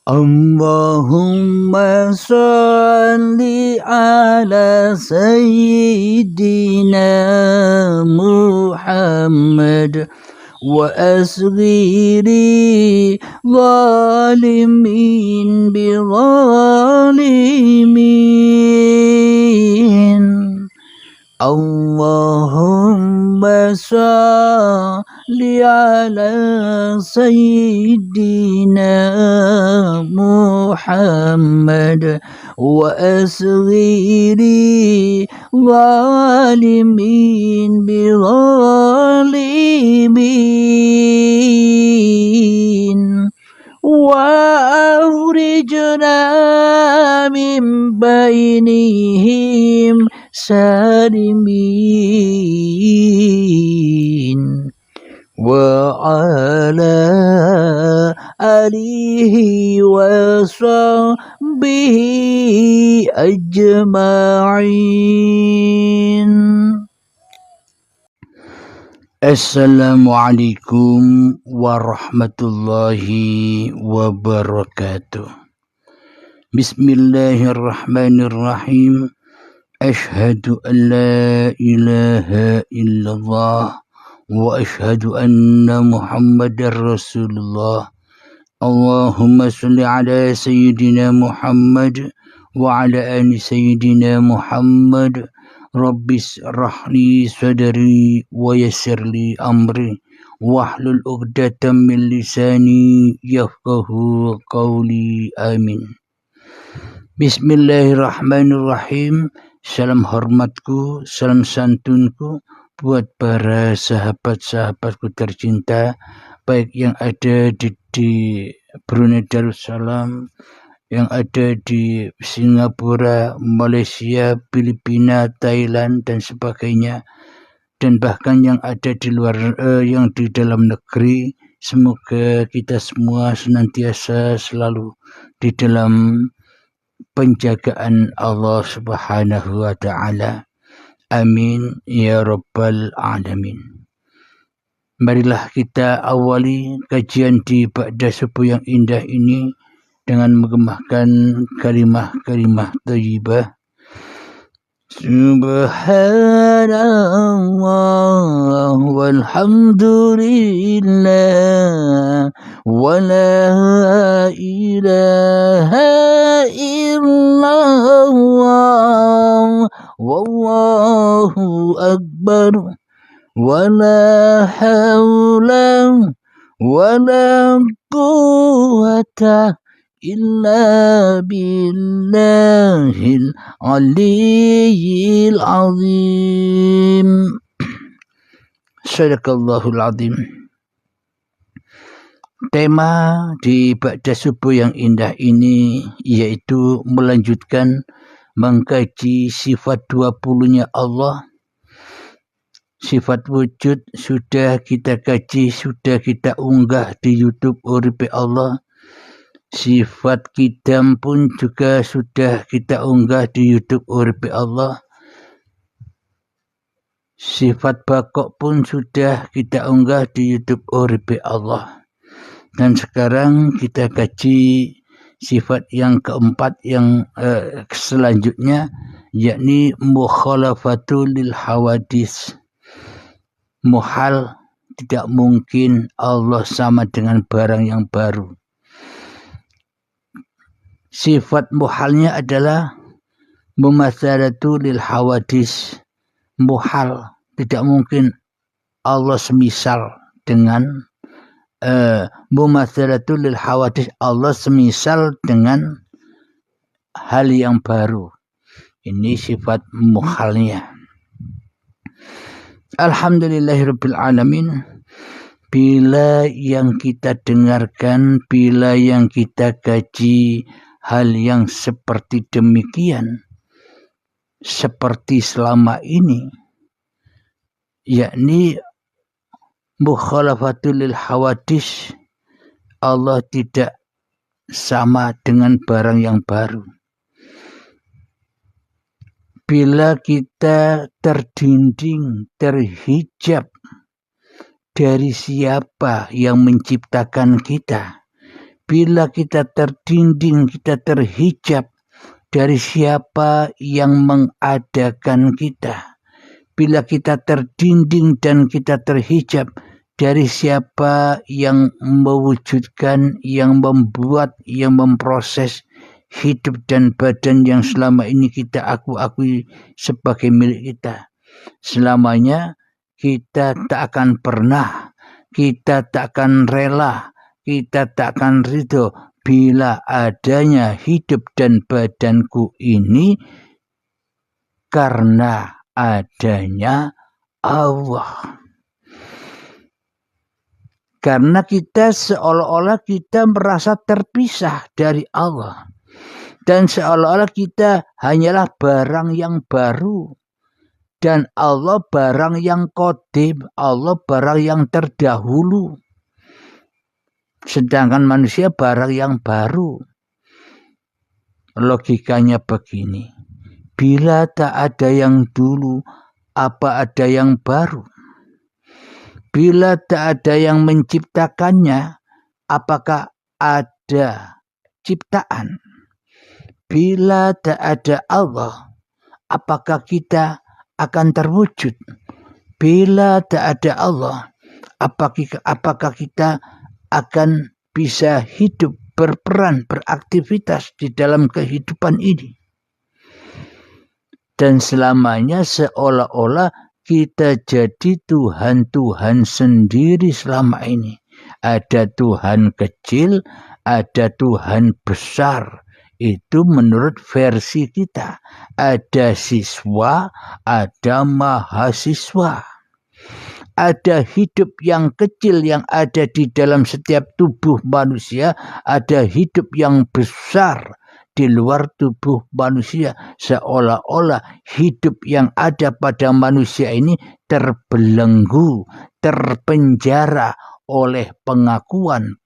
Allahumma salli ala Sayyidina Muhammad wa asghiri zalimin bi zalimin. Allahumma salli ala Sayyidina Muhammad wa asghiri zalimin bi zalimin. وأخرجنا من بينهم سالمين وعلى آله وصحبه أجمعين. Assalamualaikum warahmatullahi wabarakatuh. Bismillahirrahmanirrahim. Ashhadu an la ilaha illallah wa ashhadu anna Muhammadar Rasulullah. Allahumma salli ala Sayyidina Muhammad wa ala ali Sayyidina Muhammad. Rabbis rahli sadri wa yassirli amri wahlul 'uqdatam min lisani yafqahu qawli. Amin. Bismillahirrahmanirrahim. Salam hormatku, salam santunku buat para sahabat-sahabatku tercinta, baik yang ada di Brunei Darussalam, yang ada di Singapura, Malaysia, Filipina, Thailand dan sebagainya, dan bahkan yang ada di luar yang di dalam negeri. Semoga kita semua senantiasa selalu di dalam penjagaan Allah Subhanahu wa taala. Amin ya rabbal alamin. Marilah kita awali kajian di Ba'da Subuh yang indah ini dengan menggemakan kalimah-kalimah thayyibah. Subhanallah walhamdulillah wa la ilaha illallah wallahu akbar wa la hawla wa la quwwata illa billahil aliyyil azim. Sadaqallahul azim. Tema di Ba'da Subuh yang indah ini yaitu melanjutkan mengkaji sifat 20-nya Allah. Sifat wujud sudah kita kaji, sudah kita unggah di YouTube Uripe Allah. Sifat kidam pun juga sudah kita unggah di YouTube Uripe Allah. Sifat bakok pun sudah kita unggah di YouTube Uripe Allah. Dan sekarang kita kaji sifat yang keempat yang selanjutnya, yakni mukhalafatul lil hawadis. Muhal, tidak mungkin Allah sama dengan barang yang baru. Sifat muhalnya adalah mumatsalatu lil hawadis. Muhal, tidak mungkin Allah semisal dengan mumatsalatu lil hawadis. Allah semisal dengan hal yang baru. Ini sifat muhalnya. Alhamdulillahirabbil alamin. Bila yang kita dengarkan, bila yang kita kaji hal yang seperti demikian, seperti selama ini, yakni mukhalafatul lil hawadis, Allah tidak sama dengan barang yang baru. Bila kita terdinding, terhijab dari siapa yang menciptakan kita, bila kita terdinding, kita terhijab dari siapa yang mengadakan kita. Bila kita terdinding dan kita terhijab dari siapa yang mewujudkan, yang membuat, yang memproses hidup dan badan yang selama ini kita akui sebagai milik kita. Selamanya kita tak akan pernah, kita tak akan rela, kita tak akan ridho bila adanya hidup dan badanku ini karena adanya Allah. Karena kita seolah-olah kita merasa terpisah dari Allah. Dan seolah-olah kita hanyalah barang yang baru. Dan Allah barang yang qadim, Allah barang yang terdahulu. Sedangkan manusia barang yang baru. Logikanya begini. Bila tak ada yang dulu, apa ada yang baru? Bila tak ada yang menciptakannya, apakah ada ciptaan? Bila tak ada Allah, apakah kita akan terwujud? Bila tak ada Allah, apakah kita akan bisa hidup, berperan, beraktivitas di dalam kehidupan ini? Dan selamanya seolah-olah kita jadi Tuhan-Tuhan sendiri selama ini. Ada Tuhan kecil, ada Tuhan besar. Itu menurut versi kita. Ada siswa, ada mahasiswa. Ada hidup yang kecil yang ada di dalam setiap tubuh manusia. Ada hidup yang besar di luar tubuh manusia, seolah-olah hidup yang ada pada manusia ini terbelenggu, terpenjara oleh pengakuan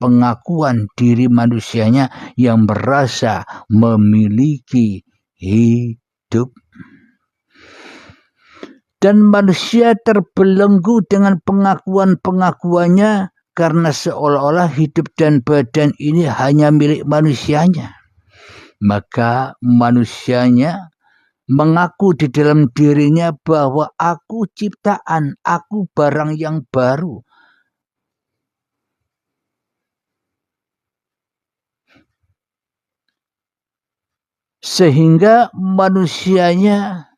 diri manusianya yang merasa memiliki hidup. Dan manusia terbelenggu dengan pengakuannya karena seolah-olah hidup dan badan ini hanya milik manusianya. Maka manusianya mengaku di dalam dirinya bahwa aku ciptaan, aku barang yang baru. Sehingga manusianya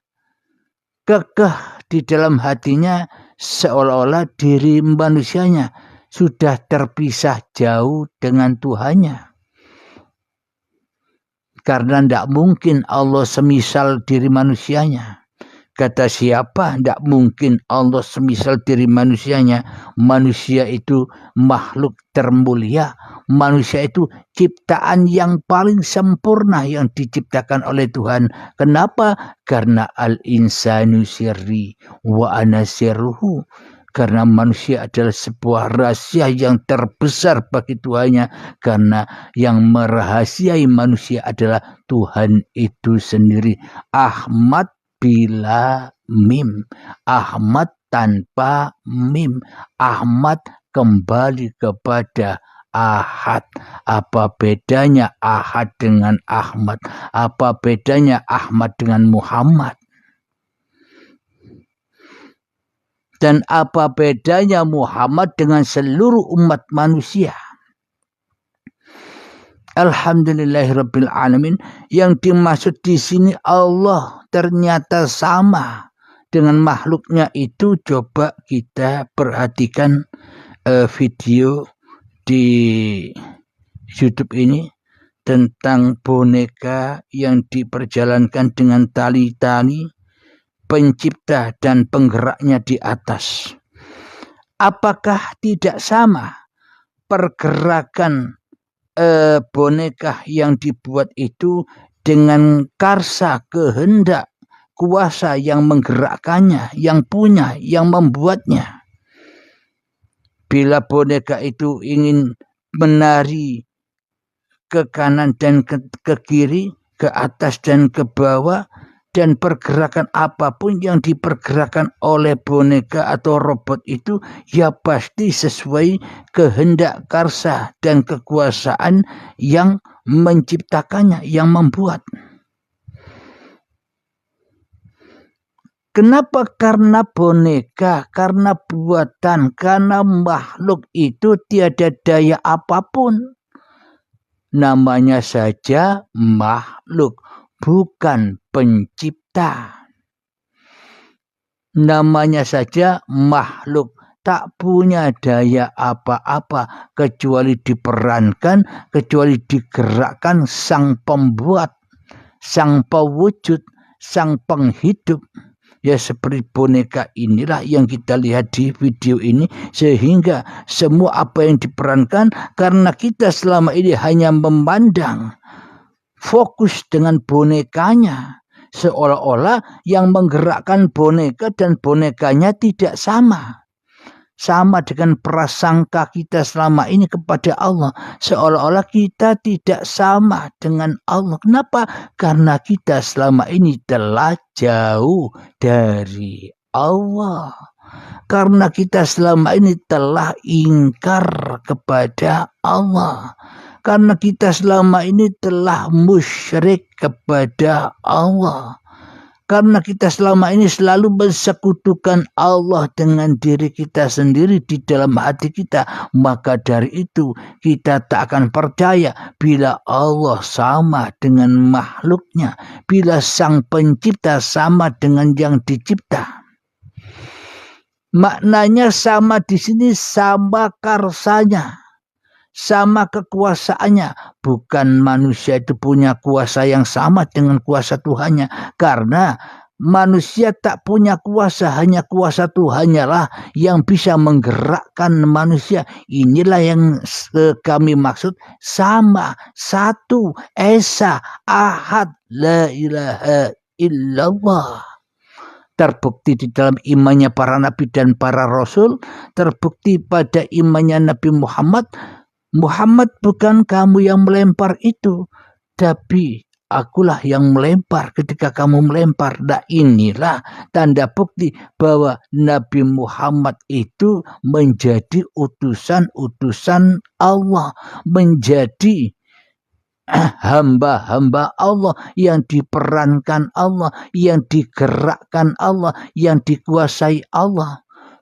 kekeh di dalam hatinya seolah-olah diri manusianya sudah terpisah jauh dengan Tuhannya. Karena tidak mungkin Allah semisal diri manusianya. Kata siapa? Tidak mungkin Allah semisal diri manusianya. Manusia itu makhluk termulia. Manusia itu ciptaan yang paling sempurna yang diciptakan oleh Tuhan. Kenapa? Karena al-insanu sirri wa ana sirruhu. Karena manusia adalah sebuah rahasia yang terbesar bagi Tuhannya. Karena yang merahasiai manusia adalah Tuhan itu sendiri. Ahmad bila mim. Ahmad tanpa mim. Ahmad kembali kepada Ahad. Apa bedanya Ahad dengan Ahmad? Apa bedanya Ahmad dengan Muhammad? Dan apa bedanya Muhammad dengan seluruh umat manusia? Alhamdulillahirabbil alamin. Yang dimaksud di sini Allah ternyata sama dengan makhluknya itu. Coba kita perhatikan video di YouTube ini tentang boneka yang diperjalankan dengan tali-tali, pencipta dan penggeraknya di atas. Apakah tidak sama pergerakan boneka yang dibuat itu dengan karsa, kehendak, kuasa yang menggerakkannya, yang punya, yang membuatnya? Bila boneka itu ingin menari ke kanan dan ke kiri, ke atas dan ke bawah, dan pergerakan apapun yang dipergerakan oleh boneka atau robot itu ya pasti sesuai kehendak karsa dan kekuasaan yang menciptakannya, yang membuat. Kenapa? Karena boneka, karena buatan, karena makhluk itu tiada daya apapun. Namanya saja makhluk, bukan pencipta. Namanya saja makhluk, tak punya daya apa-apa kecuali diperankan, kecuali digerakkan sang pembuat, sang pewujud, sang penghidup. Ya seperti boneka inilah yang kita lihat di video ini, sehingga semua apa yang diperankan karena kita selama ini hanya memandang fokus dengan bonekanya, seolah-olah yang menggerakkan boneka dan bonekanya tidak sama. Sama dengan prasangka kita selama ini kepada Allah. Seolah-olah kita tidak sama dengan Allah. Kenapa? Karena kita selama ini telah jauh dari Allah. Karena kita selama ini telah ingkar kepada Allah. Karena kita selama ini telah musyrik kepada Allah. Karena kita selama ini selalu mensekutukan Allah dengan diri kita sendiri di dalam hati kita. Maka dari itu kita tak akan percaya bila Allah sama dengan makhluknya. Bila sang pencipta sama dengan yang dicipta. Maknanya sama di sini, sama karsanya. Sama kekuasaannya. Bukan manusia itu punya kuasa yang sama dengan kuasa Tuhannya. Karena manusia tak punya kuasa. Hanya kuasa Tuhannya lah yang bisa menggerakkan manusia. Inilah yang kami maksud sama, satu, esa, ahad, la ilaha illallah. Terbukti di dalam imannya para nabi dan para rasul. Terbukti pada imannya Nabi Muhammad. Muhammad, bukan kamu yang melempar itu, tapi akulah yang melempar ketika kamu melempar. Nah inilah tanda bukti bahwa Nabi Muhammad itu menjadi utusan-utusan Allah, menjadi hamba-hamba Allah yang diperankan Allah, yang digerakkan Allah, yang dikuasai Allah.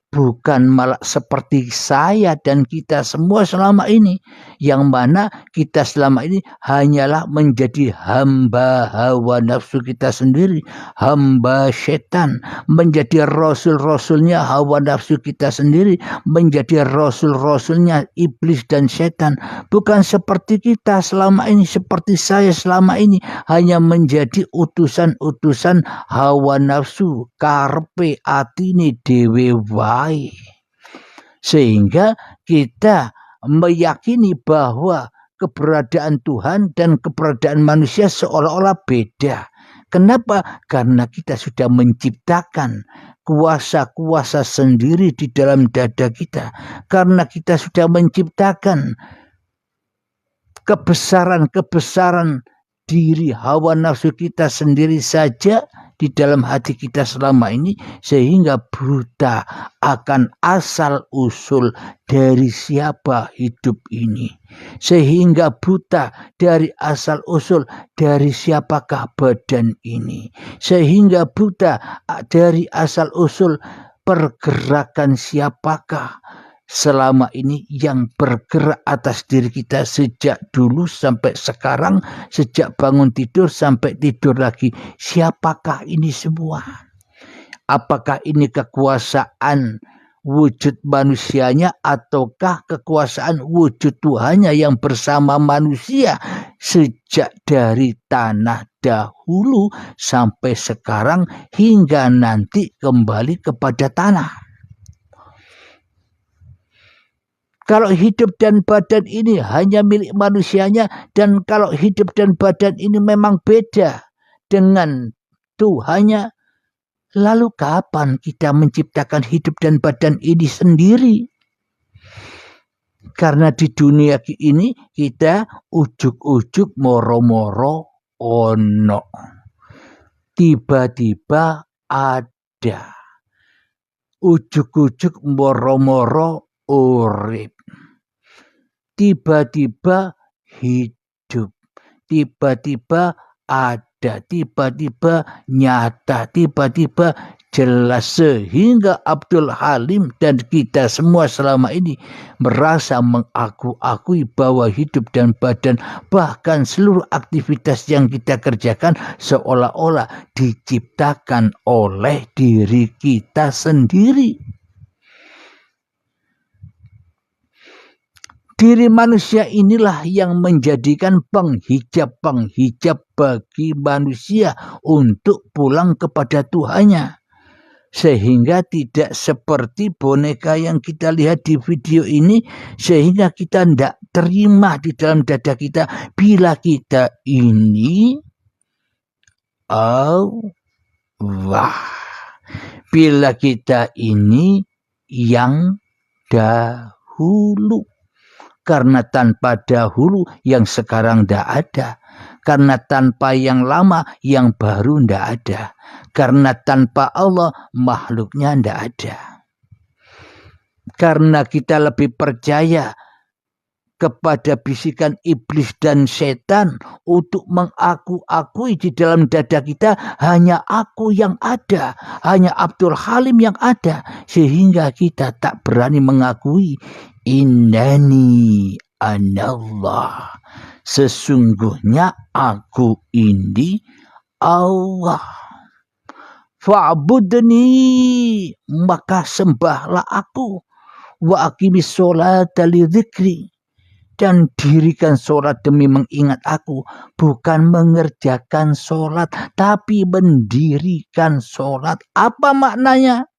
Bukan malah seperti saya dan kita semua selama ini. Yang mana kita selama ini hanyalah menjadi hamba hawa nafsu kita sendiri. Hamba setan. Menjadi rasul-rasulnya hawa nafsu kita sendiri. Menjadi rasul-rasulnya iblis dan setan. Bukan seperti kita selama ini. Seperti saya selama ini. Hanya menjadi utusan-utusan hawa nafsu. Karpe atine dewe wae. Sehingga kita meyakini bahwa keberadaan Tuhan dan keberadaan manusia seolah-olah beda. Kenapa? Karena kita sudah menciptakan kuasa-kuasa sendiri di dalam dada kita. Karena kita sudah menciptakan kebesaran-kebesaran diri hawa nafsu kita sendiri saja di dalam hati kita selama ini, sehingga buta akan asal usul dari siapa hidup ini, sehingga buta dari asal usul dari siapakah badan ini, sehingga buta dari asal usul pergerakan siapakah selama ini yang bergerak atas diri kita sejak dulu sampai sekarang, sejak bangun tidur sampai tidur lagi. Siapakah ini semua? Apakah ini kekuasaan wujud manusianya ataukah kekuasaan wujud Tuhannya yang bersama manusia sejak dari tanah dahulu sampai sekarang hingga nanti kembali kepada tanah? Kalau hidup dan badan ini hanya milik manusianya, dan kalau hidup dan badan ini memang beda dengan Tuhannya, lalu kapan kita menciptakan hidup dan badan ini sendiri? Karena di dunia ini kita ujuk-ujuk moro-moro ono. tiba-tiba ada, ujuk-ujuk moro-moro urip, tiba-tiba hidup, tiba-tiba ada, tiba-tiba nyata, tiba-tiba jelas, sehingga Abdul Halim dan kita semua selama ini merasa mengaku-akui bahwa hidup dan badan, bahkan seluruh aktivitas yang kita kerjakan seolah-olah diciptakan oleh diri kita sendiri. Diri manusia inilah yang menjadikan penghijab bagi manusia untuk pulang kepada Tuhannya. Sehingga tidak seperti boneka yang kita lihat di video ini, sehingga kita tidak terima di dalam dada kita bila kita ini Allah, bila kita ini yang dahulu. Karena tanpa dahulu yang sekarang tidak ada. Karena tanpa yang lama yang baru tidak ada. Karena tanpa Allah makhluknya tidak ada. Karena kita lebih percaya kepada bisikan iblis dan setan untuk mengaku-akui di dalam dada kita hanya aku yang ada, hanya Abdul Halim yang ada, sehingga kita tak berani mengakui innani anallah, sesungguhnya aku ini Allah. Fa'budni, maka sembahlah aku, wa aqimis sholata li dzikri, dan dirikan sholat demi mengingat aku, bukan mengerjakan sholat, tapi mendirikan sholat. Apa maknanya?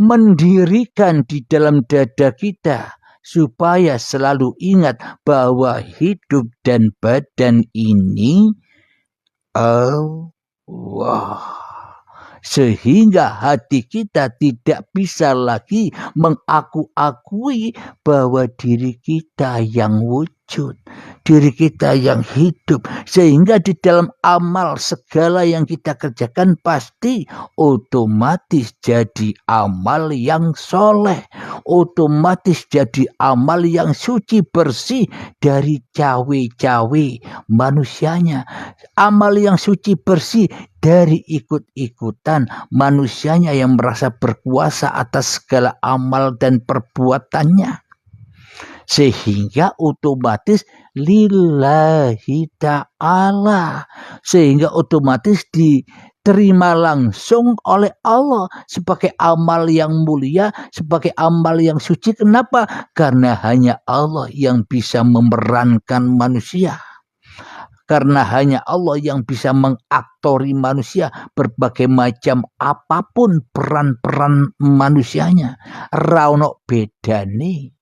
Mendirikan di dalam dada kita, supaya selalu ingat bahwa hidup dan badan ini Allah. Sehingga hati kita tidak bisa lagi mengaku-akui bahwa diri kita yang wujud, diri kita yang hidup. Sehingga di dalam amal segala yang kita kerjakan pasti otomatis jadi amal yang soleh, otomatis jadi amal yang suci bersih dari cawe-cawe manusianya, amal yang suci bersih dari ikut-ikutan manusianya yang merasa berkuasa atas segala amal dan perbuatannya. Sehingga otomatis lillahi ta'ala, sehingga otomatis diterima langsung oleh Allah sebagai amal yang mulia, sebagai amal yang suci. Kenapa? Karena hanya Allah yang bisa memerankan manusia. Karena hanya Allah yang bisa mengaktori manusia berbagai macam apapun peran-peran manusianya. Raunok bedane.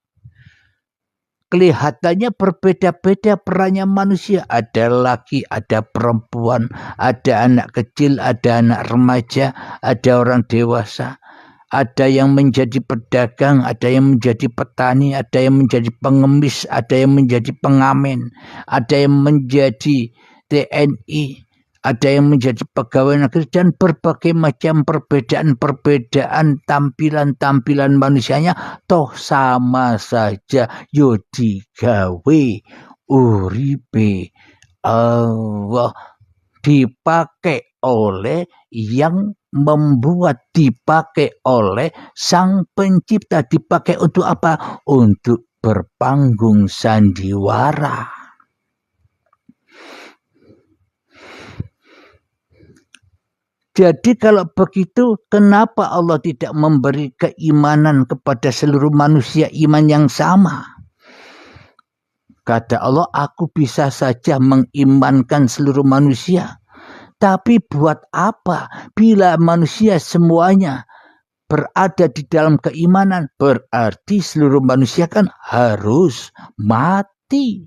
Kelihatannya berbeda-beda perannya manusia. Ada laki, ada perempuan, ada anak kecil, ada anak remaja, ada orang dewasa. Ada yang menjadi pedagang, ada yang menjadi petani, ada yang menjadi pengemis, ada yang menjadi pengamen, ada yang menjadi TNI, ada yang menjadi pegawai negeri, dan berbagai macam perbedaan-perbedaan tampilan-tampilan manusianya, toh sama saja yo digawe uripe Allah, dipakai oleh yang membuat, dipakai oleh Sang Pencipta. Dipakai untuk apa? Untuk berpanggung sandiwara. Jadi kalau begitu, kenapa Allah tidak memberi keimanan kepada seluruh manusia iman yang sama? Kata Allah, aku bisa saja mengimankan seluruh manusia. Tapi buat apa? Bila manusia semuanya berada di dalam keimanan, berarti seluruh manusia kan harus mati.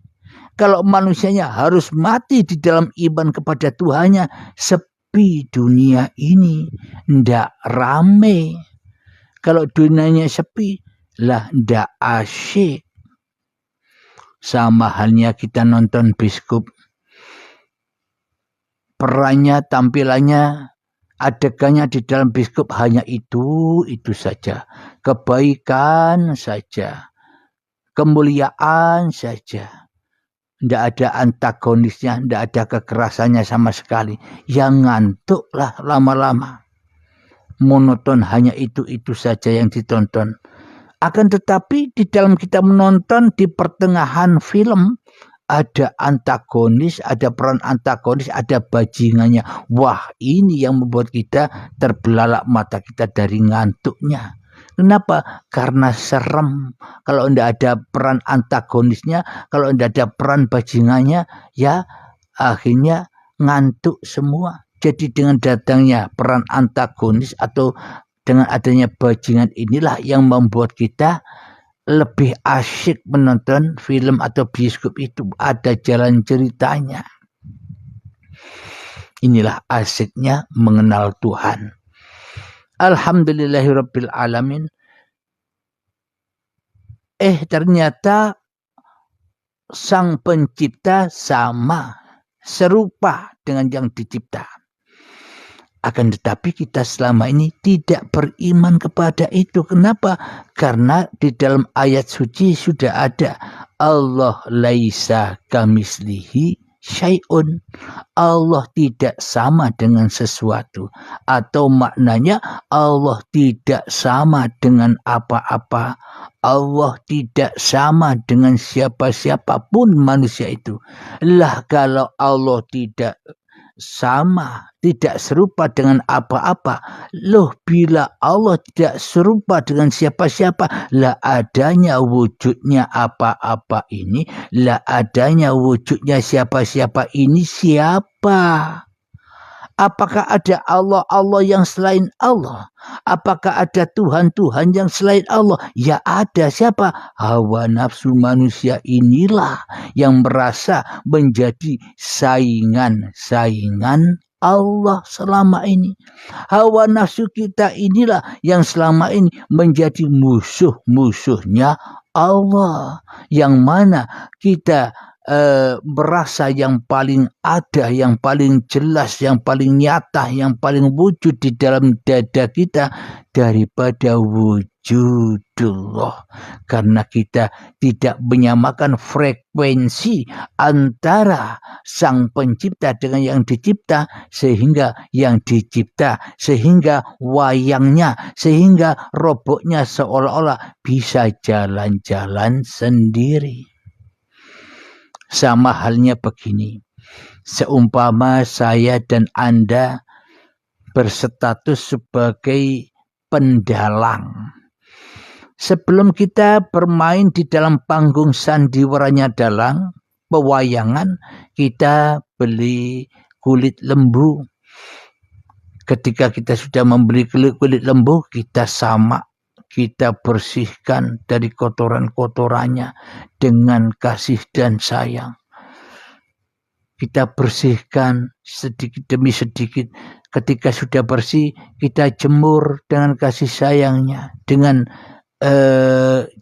Kalau manusianya harus mati di dalam iman kepada Tuhannya, sepi dunia ini, ndak rame. Kalau dunianya sepi, lah ndak asyik. Sama halnya kita nonton bioskop. perannya, tampilannya, adegannya di dalam bioskop hanya itu saja. Kebaikan saja. Kemuliaan saja. Tidak ada antagonisnya, tidak ada kekerasannya sama sekali. Yang ngantuklah lama-lama. Monoton hanya itu saja yang ditonton. Akan tetapi di dalam kita menonton, di pertengahan film ada antagonis, ada peran antagonis, ada bajingannya. Wah, ini yang membuat kita terbelalak mata kita dari ngantuknya. Kenapa? Karena serem. Kalau tidak ada peran antagonisnya, kalau tidak ada peran bajingannya, ya akhirnya ngantuk semua. Jadi dengan datangnya peran antagonis atau dengan adanya bajingan inilah yang membuat kita lebih asyik menonton film atau bioskop itu. Ada jalan ceritanya. Inilah asyiknya mengenal Tuhan. Alhamdulillahirabbil alamin. Ternyata Sang Pencipta sama, serupa dengan yang dicipta. Akan tetapi kita selama ini tidak beriman kepada itu. Kenapa? Karena di dalam ayat suci sudah ada Allah laisa kamislihi syai'un. Allah tidak sama dengan sesuatu. Atau maknanya Allah tidak sama dengan apa-apa. Allah tidak sama dengan siapa-siapapun manusia itu. Lah kalau Allah tidak sama, tidak serupa dengan apa-apa. Loh, bila Allah tidak serupa dengan siapa-siapa, lah adanya wujudnya apa-apa ini, lah adanya wujudnya siapa-siapa ini siapa? Apakah ada Allah yang selain Allah? Apakah ada Tuhan yang selain Allah? Ya ada. Siapa? Hawa nafsu manusia inilah yang merasa menjadi saingan Allah selama ini. Hawa nafsu kita inilah yang selama ini menjadi musuh-musuhnya Allah. Yang mana kita merasa yang paling ada, yang paling jelas, yang paling nyata, yang paling wujud di dalam dada kita daripada wujudullah. Karena kita tidak menyamakan frekuensi antara Sang Pencipta dengan yang dicipta, sehingga yang dicipta, sehingga wayangnya, sehingga robotnya seolah-olah bisa jalan-jalan sendiri. Sama halnya begini, seumpama saya dan Anda berstatus sebagai pendalang. Sebelum kita bermain di dalam panggung sandiwaranya dalang, pewayangan, kita beli kulit lembu. Ketika kita sudah membeli kulit lembu, kita samak. Kita bersihkan dari kotoran-kotorannya dengan kasih dan sayang. Kita bersihkan sedikit demi sedikit. Ketika sudah bersih, kita jemur dengan kasih sayangnya, dengan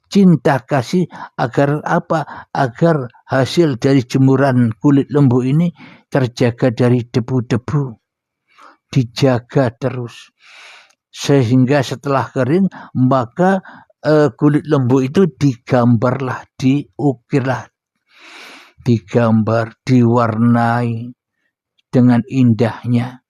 cinta kasih, agar apa? Agar hasil dari jemuran kulit lembu ini terjaga dari debu-debu. Dijaga terus. Sehingga setelah kering, maka kulit lembu itu digambarlah, diukirlah, digambar, diwarnai dengan indahnya.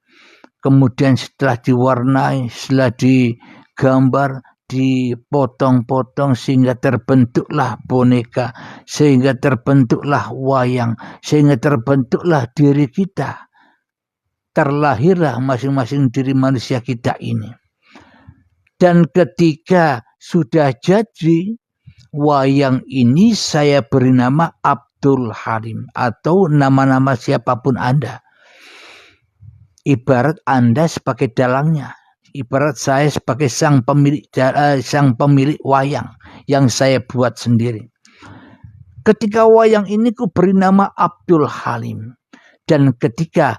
Kemudian setelah diwarnai, setelah digambar, dipotong-potong sehingga terbentuklah boneka, sehingga terbentuklah wayang, sehingga terbentuklah diri kita. Terlahirlah masing-masing diri manusia kita ini. Dan ketika sudah jadi wayang ini, saya beri nama Abdul Halim atau nama-nama siapapun Anda. Ibarat Anda sebagai dalangnya, ibarat saya sebagai sang pemilik wayang yang saya buat sendiri. Ketika wayang ini ku beri nama Abdul Halim, dan ketika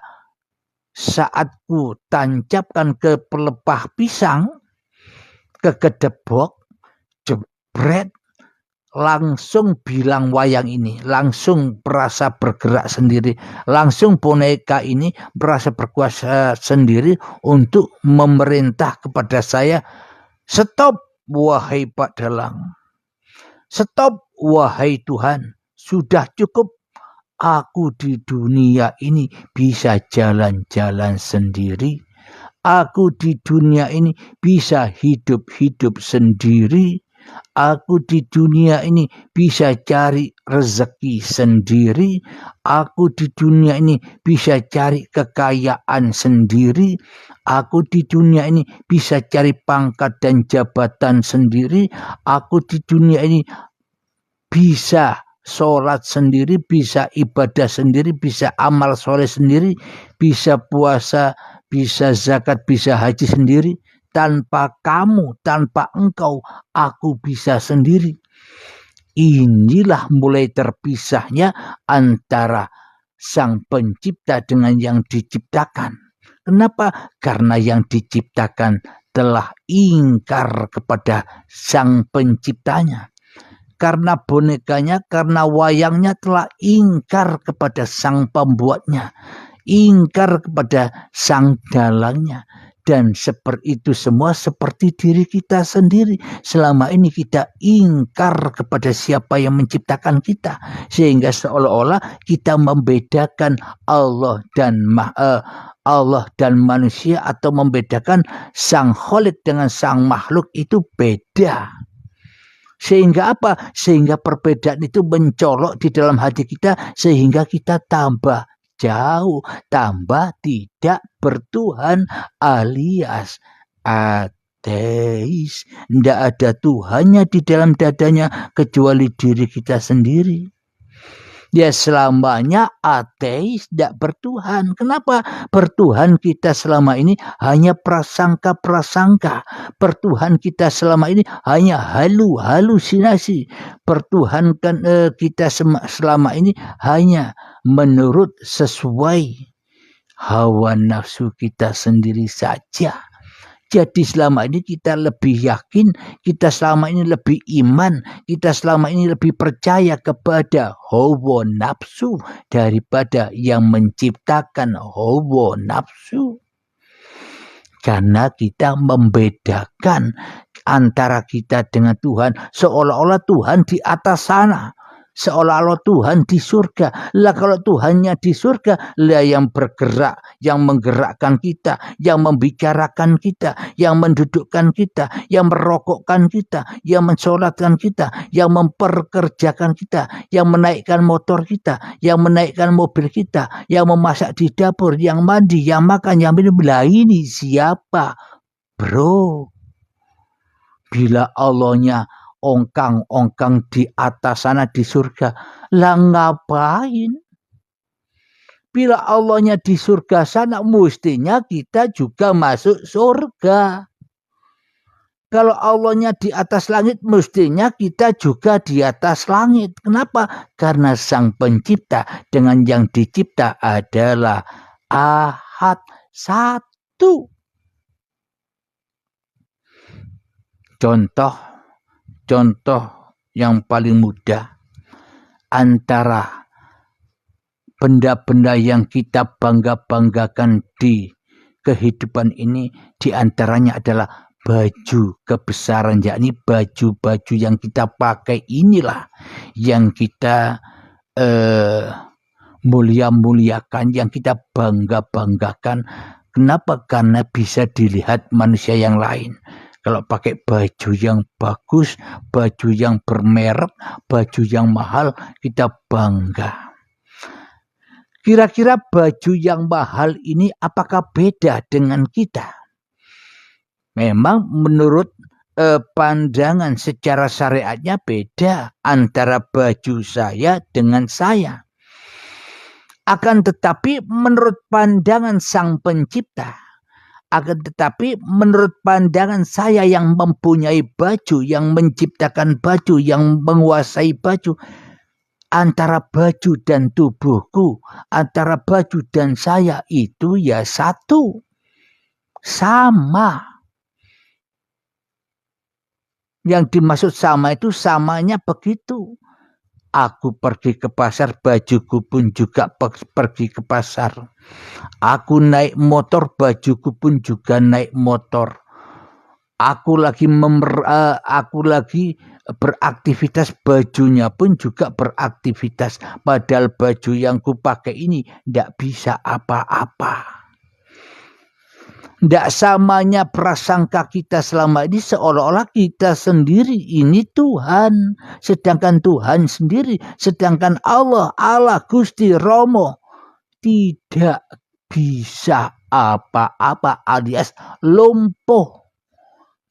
saat ku tancapkan ke pelepah pisang, ke gedebok, jebret, langsung bilang wayang ini, langsung merasa bergerak sendiri, langsung boneka ini merasa berkuasa sendiri untuk memerintah kepada saya, stop wahai Pak Dalang, stop wahai Tuhan, sudah cukup, aku di dunia ini bisa jalan-jalan sendiri, aku di dunia ini bisa hidup-hidup sendiri, aku di dunia ini bisa cari rezeki sendiri, aku di dunia ini bisa cari kekayaan sendiri, aku di dunia ini bisa cari pangkat dan jabatan sendiri, aku di dunia ini bisa sholat sendiri, bisa ibadah sendiri, bisa amal soleh sendiri, bisa puasa, bisa zakat, bisa haji sendiri. Tanpa kamu, tanpa engkau, aku bisa sendiri. Inilah mulai terpisahnya antara sang pencipta dengan yang diciptakan. Kenapa? Karena yang diciptakan telah ingkar kepada sang penciptanya. Karena bonekanya, karena wayangnya telah ingkar kepada sang pembuatnya, ingkar kepada sang dalangnya. Dan seperti itu semua seperti diri kita sendiri. Selama ini kita ingkar kepada siapa yang menciptakan kita. Sehingga seolah-olah kita membedakan Allah dan manusia, atau membedakan sang Kholik dengan sang makhluk itu beda. Sehingga apa? Sehingga perbedaan itu mencolok di dalam hati kita, sehingga kita tambah jauh, tambah tidak bertuhan, alias ateis. Tidak ada Tuhannya di dalam dadanya kecuali diri kita sendiri. Ya selamanya ateis, tidak bertuhan. Kenapa? Bertuhan kita selama ini hanya prasangka-prasangka. Bertuhan kita selama ini hanya halusinasi. Bertuhan kita selama ini hanya menurut sesuai hawa nafsu kita sendiri saja. Jadi selama ini kita lebih yakin, kita selama ini lebih iman, kita selama ini lebih percaya kepada hawa nafsu daripada yang menciptakan hawa nafsu. Karena kita membedakan antara kita dengan Tuhan, seolah-olah Tuhan di atas sana, seolah-olah Tuhan di surga. Lah kalau Tuhannya di surga, lah yang bergerak, yang menggerakkan kita, yang membicarakan kita, yang mendudukkan kita, yang merokokkan kita, yang mensolatkan kita, yang memperkerjakan kita, yang menaikkan motor kita, yang menaikkan mobil kita, yang memasak di dapur, yang mandi, yang makan, yang minum. Lah ini siapa, bro? Bila Allahnya ongkang-ongkang di atas sana di surga, lah ngapain? Bila Allahnya di surga sana, mestinya kita juga masuk surga. Kalau Allahnya di atas langit, mestinya kita juga di atas langit. Kenapa? Karena sang pencipta dengan yang dicipta adalah ahad, satu. Contoh yang paling mudah antara benda-benda yang kita bangga-banggakan di kehidupan ini, diantaranya adalah baju kebesaran, yakni baju-baju yang kita pakai inilah yang kita mulia-muliakan, yang kita bangga-banggakan. Kenapa? Karena bisa dilihat manusia yang lain. Kalau pakai baju yang bagus, baju yang bermerek, baju yang mahal, kita bangga. Kira-kira baju yang mahal ini apakah beda dengan kita? Memang menurut pandangan secara syariatnya beda antara baju saya dengan saya. Akan tetapi menurut pandangan sang pencipta, akan tetapi menurut pandangan saya yang mempunyai baju, yang menciptakan baju, yang menguasai baju, antara baju dan tubuhku, antara baju dan saya itu ya satu, sama. Yang dimaksud sama itu samanya begitu. Aku pergi ke pasar, bajuku pun juga pergi ke pasar. Aku naik motor, bajuku pun juga naik motor. Aku lagi beraktivitas, bajunya pun juga beraktivitas. Padahal baju yang kupakai ini tidak bisa apa-apa. Tidak samanya prasangka kita selama ini seolah-olah kita sendiri ini Tuhan. Sedangkan Tuhan sendiri, sedangkan Allah Gusti Romo tidak bisa apa-apa alias lumpuh.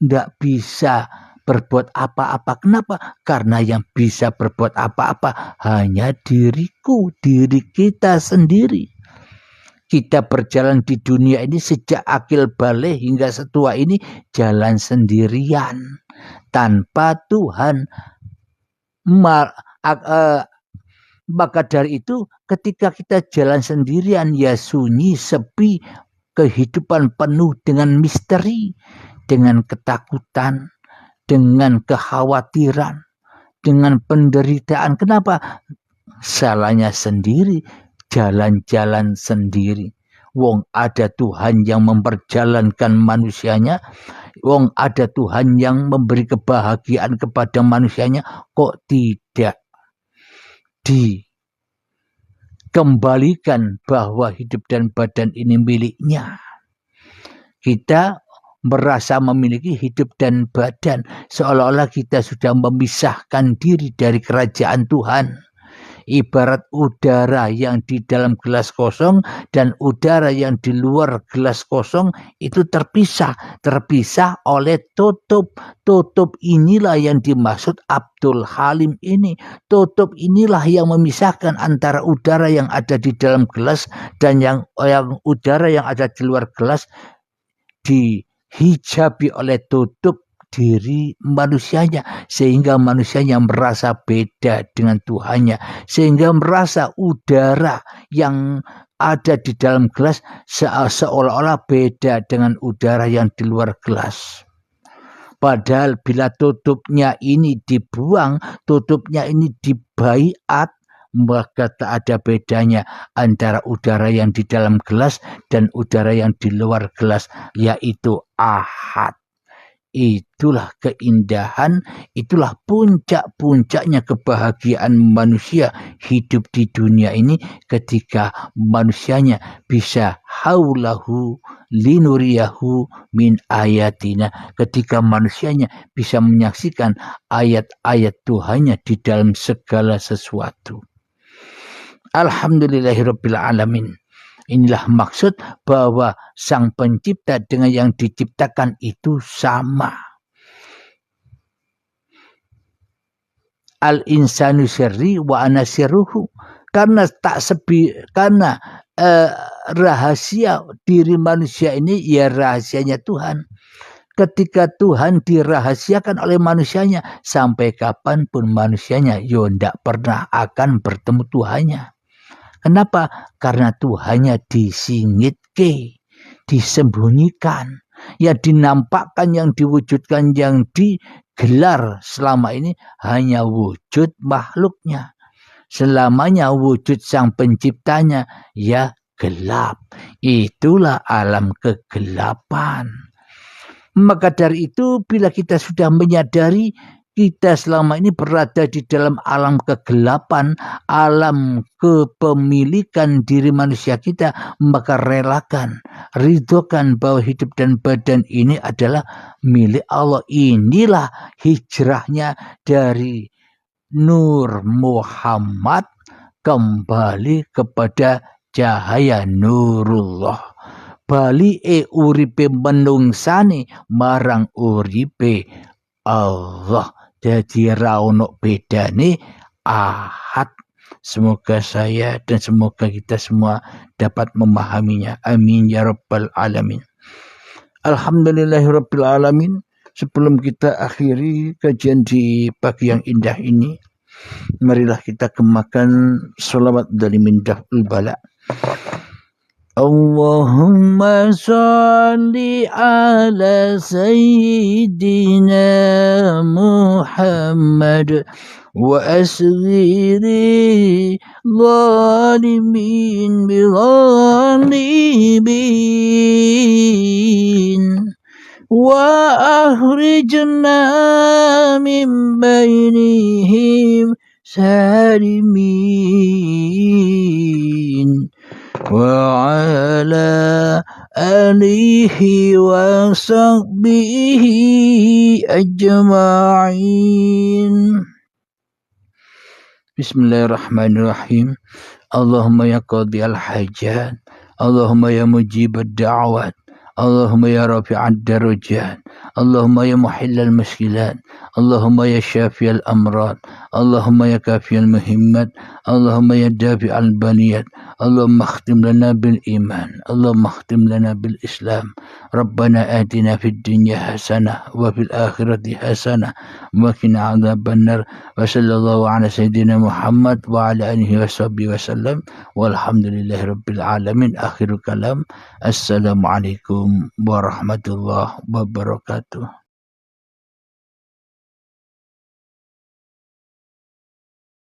Tidak bisa berbuat apa-apa. Kenapa? Karena yang bisa berbuat apa-apa hanya diriku, diri kita sendiri. Kita berjalan di dunia ini sejak akil balik hingga setua ini jalan sendirian tanpa Tuhan. Maka dari itu ketika kita jalan sendirian ya sunyi, sepi, kehidupan penuh dengan misteri, dengan ketakutan, dengan kekhawatiran, dengan penderitaan. Kenapa? Salahnya sendiri. Jalan-jalan sendiri. Wong ada Tuhan yang memperjalankan manusianya. Wong ada Tuhan yang memberi kebahagiaan kepada manusianya. Kok tidak dikembalikan bahwa hidup dan badan ini miliknya. Kita merasa memiliki hidup dan badan. Seolah-olah kita sudah memisahkan diri dari kerajaan Tuhan. Ibarat udara yang di dalam gelas kosong dan udara yang di luar gelas kosong itu terpisah oleh tutup. Tutup inilah yang dimaksud Abdul Halim ini. Tutup inilah yang memisahkan antara udara yang ada di dalam gelas dan yang udara yang ada di luar gelas, dihijabi oleh tutup diri manusianya, sehingga manusianya merasa beda dengan Tuhannya, sehingga merasa udara yang ada di dalam gelas seolah-olah beda dengan udara yang di luar gelas. Padahal bila tutupnya ini dibuang, tutupnya ini dibaiat, maka tak ada bedanya antara udara yang di dalam gelas dan udara yang di luar gelas, yaitu ahad. Itulah keindahan, itulah puncak-puncaknya kebahagiaan manusia hidup di dunia ini ketika manusianya bisa haulahu linuriyahu min ayatina, ketika manusianya bisa menyaksikan ayat-ayat Tuhannya di dalam segala sesuatu. Alhamdulillahirabbil alamin. Inilah maksud bahwa Sang Pencipta dengan yang diciptakan itu sama. Al-insanu syarri wa ana sirruhu. Karena rahasia diri manusia ini ya rahasianya Tuhan. Ketika Tuhan dirahasiakan oleh manusianya, sampai kapanpun manusianya tidak pernah akan bertemu Tuhannya. Kenapa? Karena Tuhannya disingitke, disembunyikan. Yang dinampakkan, yang diwujudkan, yang digelar selama ini hanya wujud makhluknya. Selamanya wujud Sang Penciptanya ya gelap. Itulah alam kegelapan. Maka dari itu bila kita sudah menyadari kita selama ini berada di dalam alam kegelapan, alam kepemilikan diri manusia kita, maka relakan, ridhokan bahwa hidup dan badan ini adalah milik Allah. Inilah hijrahnya dari Nur Muhammad kembali kepada cahaya Nurullah. Bali uripe menungsane marang uripe Allah. Jadi ra ono bedane ahad. Semoga saya dan semoga kita semua dapat memahaminya. Amin ya rabbal alamin. Alhamdulillahirabbil alamin. Sebelum kita akhiri kajian di pagi yang indah ini, marilah kita gemakan sholawat dari Mindahul Bala. اللهم صل على سيدنا محمد وأسغر ظالمين بظالمين وأخرجنا من بينهم سالمين وعلى آله وصحبه أجمعين. بسم الله الرحمن الرحيم. اللهم يا قاضي الحاجات، اللهم يا مجيب الدعوات، اللهم يا رافع الدرجات، اللهم يا محل المشكلات، اللهم يا شافي الأمراض، اللهم يا كافي المهمات، اللهم يا دافع البليات، اللهم اختم لنا بالإيمان، اللهم اختم لنا بالإسلام. ربنا آتنا في الدنيا حسنة وفي الآخرة حسنة وقنا عذاب النار. وصلى الله على سيدنا محمد وعلى آله وصحبه وسلم والحمد لله رب العالمين. آخر كلام. Assalamualaikum warahmatullahi wabarakatuh.